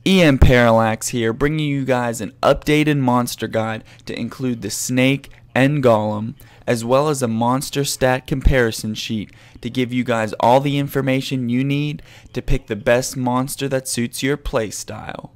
EmParallax here, bringing you guys an updated monster guide to include the snake and golem, as well as a monster stat comparison sheet to give you guys all the information you need to pick the best monster that suits your playstyle.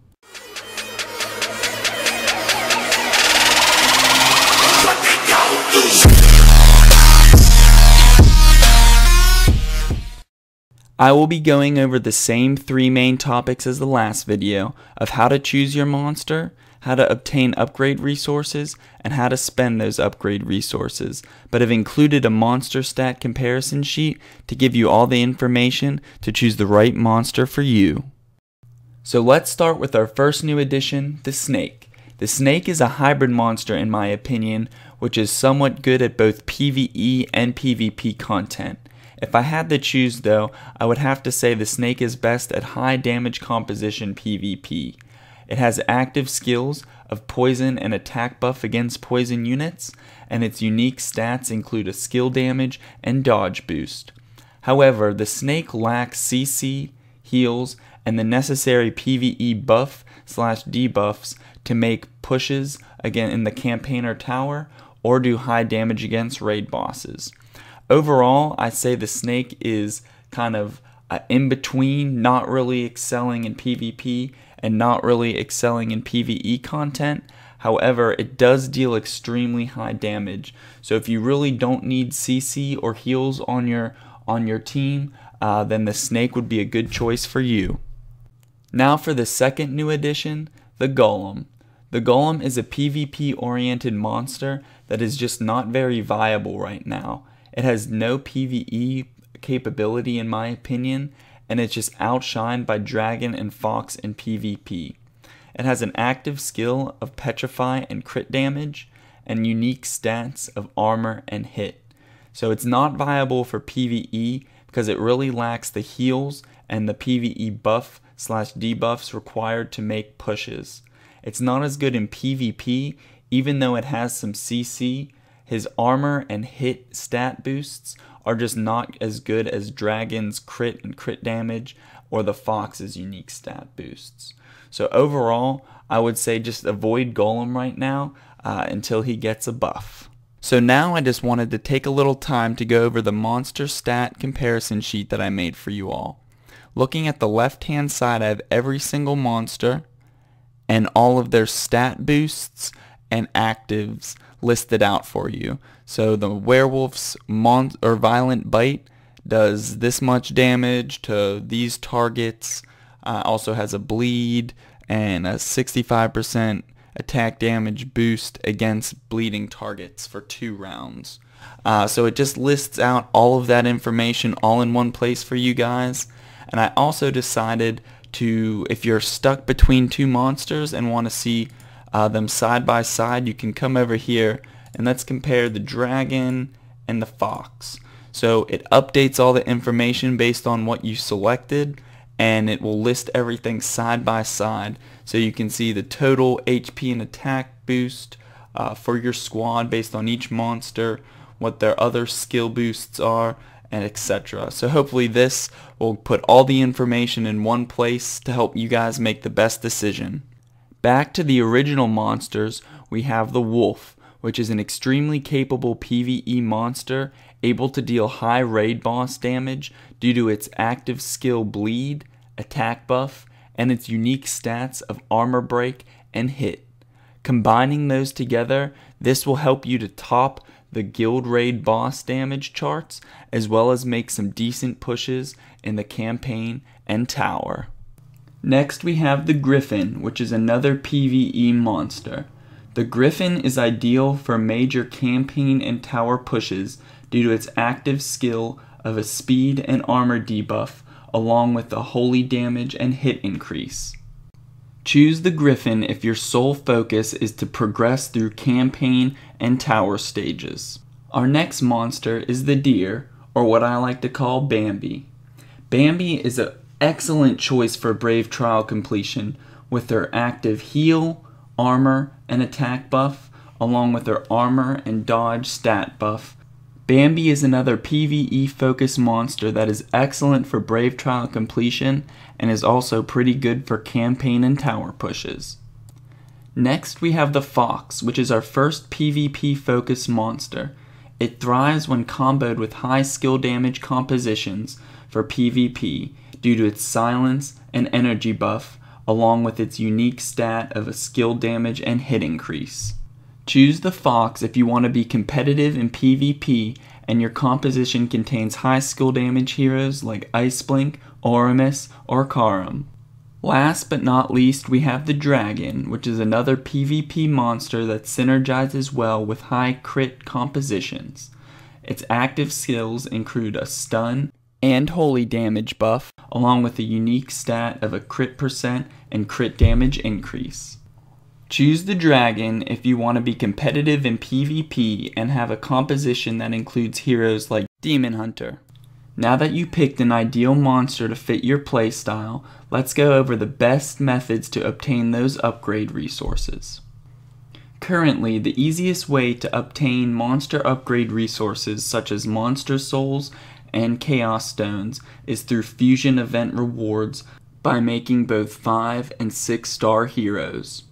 I will be going over the same three main topics as the last video of how to choose your monster, how to obtain upgrade resources, and how to spend those upgrade resources, but have included a monster stat comparison sheet to give you all the information to choose the right monster for you. So let's start with our first new addition, the snake. The snake is a hybrid monster in my opinion, which is somewhat good at both PvE and PvP content. If I had to choose though, I would have to say the snake is best at high damage composition PvP. It has active skills of poison and attack buff against poison units, and its unique stats include a skill damage and dodge boost. However, the snake lacks CC, heals, and the necessary PvE buff/debuffs to make pushes again in the campaign or tower, or do high damage against raid bosses. Overall, I say the snake is kind of in between, not really excelling in PvP and not really excelling in PvE content. However, it does deal extremely high damage. So if you really don't need CC or heals on your team, then the snake would be a good choice for you. Now for the second new addition, the golem. The golem is a PvP oriented monster that is just not very viable right now. It has no PvE capability in my opinion, and it's just outshined by Dragon and Fox in PvP. It has an active skill of Petrify and crit damage, and unique stats of armor and hit. So it's not viable for PvE because it really lacks the heals and the PvE buff/debuffs required to make pushes. It's not as good in PvP, even though it has some CC. His armor and hit stat boosts are just not as good as Dragon's crit and crit damage or the Fox's unique stat boosts. So overall, I would say just avoid Golem right now until he gets a buff. So now I just wanted to take a little time to go over the monster stat comparison sheet that I made for you all. Looking at the left hand side, I have every single monster and all of their stat boosts and actives listed out for you. So the werewolf's violent bite does this much damage to these targets, also has a bleed and a 65% attack damage boost against bleeding targets for 2 rounds. So it just lists out all of that information all in one place for you guys. And I also decided to, if you're stuck between 2 monsters and want to see them side by side, you can come over here and let's compare the dragon and the fox. So it updates all the information based on what you selected, and it will list everything side by side so you can see the total HP and attack boost for your squad based on each monster, what their other skill boosts are, and etc. So hopefully this will put all the information in one place to help you guys make the best decision. Back to the original monsters, we have the wolf, which is an extremely capable PvE monster able to deal high raid boss damage due to its active skill bleed, attack buff, and its unique stats of armor break and hit. Combining those together, this will help you to top the guild raid boss damage charts, as well as make some decent pushes in the campaign and tower. Next we have the Gryphon, which is another PvE monster. The Gryphon is ideal for major campaign and tower pushes due to its active skill of a speed and armor debuff, along with a holy damage and hit increase. Choose the Gryphon if your sole focus is to progress through campaign and tower stages. Our next monster is the deer, or what I like to call Bambi. Bambi is an excellent choice for Brave Trial completion with their active heal, armor, and attack buff, along with their armor and dodge stat buff Bambi is another PvE focused monster that is excellent for Brave Trial completion and is also pretty good for campaign and tower pushes. Next we have the Fox, which is our first PvP focused monster. It thrives when comboed with high skill damage compositions for PvP due to its silence and energy buff, along with its unique stat of a skill damage and hit increase. Choose the Fox if you want to be competitive in PvP and your composition contains high skill damage heroes like Ice Blink, Oramus, or Karum. Last but not least, we have the Dragon, which is another PvP monster that synergizes well with high crit compositions. Its active skills include a stun and holy damage buff, along with a unique stat of a crit percent and crit damage increase. Choose the Dragon if you want to be competitive in PvP and have a composition that includes heroes like Demon Hunter. Now that you picked an ideal monster to fit your playstyle, let's go over the best methods to obtain those upgrade resources. Currently, the easiest way to obtain monster upgrade resources such as monster souls and chaos stones is through fusion event rewards by making both 5 and 6 star heroes.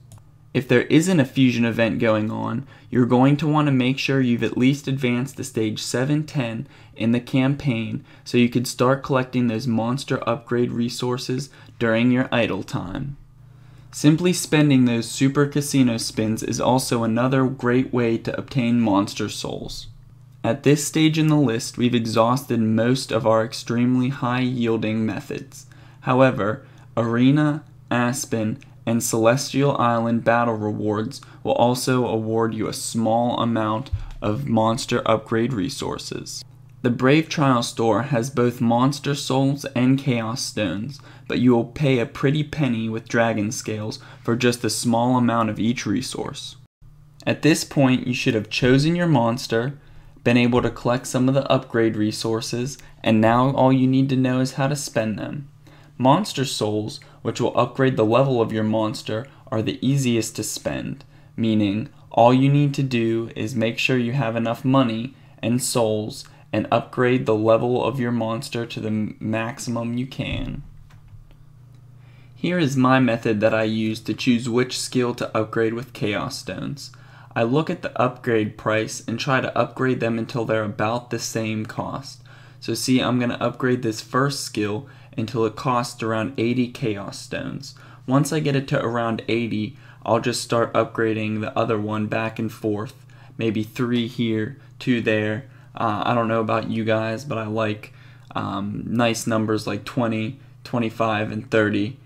If there isn't a fusion event going on, you're going to want to make sure you've at least advanced to stage 7-10 in the campaign so you can start collecting those monster upgrade resources during your idle time. Simply spending those super casino spins is also another great way to obtain monster souls. At this stage in the list, we've exhausted most of our extremely high yielding methods. However, Arena, Aspen, and Celestial Island battle rewards will also award you a small amount of monster upgrade resources. The Brave Trial store has both monster souls and chaos stones, but you will pay a pretty penny with dragon scales for just a small amount of each resource. At this point, you should have chosen your monster, been able to collect some of the upgrade resources, and now all you need to know is how to spend them. Monster souls, which will upgrade the level of your monster, are the easiest to spend, meaning all you need to do is make sure you have enough money and souls and upgrade the level of your monster to the maximum you can. Here is my method that I use to choose which skill to upgrade with chaos stones. I look at the upgrade price and try to upgrade them until they're about the same cost. So see, I'm going to upgrade this first skill until it costs around 80 chaos stones. Once I get it to around 80, I'll just start upgrading the other one back and forth. Maybe 3 here, 2 there. I don't know about you guys, but I like nice numbers like 20, 25, and 30.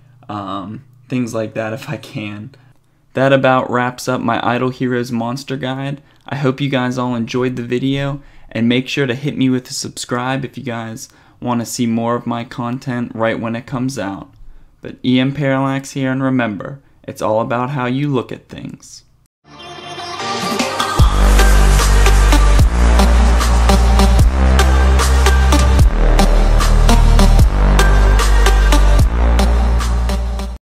Things like that if I can. That about wraps up my Idle Heroes Monster Guide. I hope you guys all enjoyed the video, and make sure to hit me with a subscribe if you guys want to see more of my content right when it comes out. But EmParallax here, and remember, it's all about how you look at things.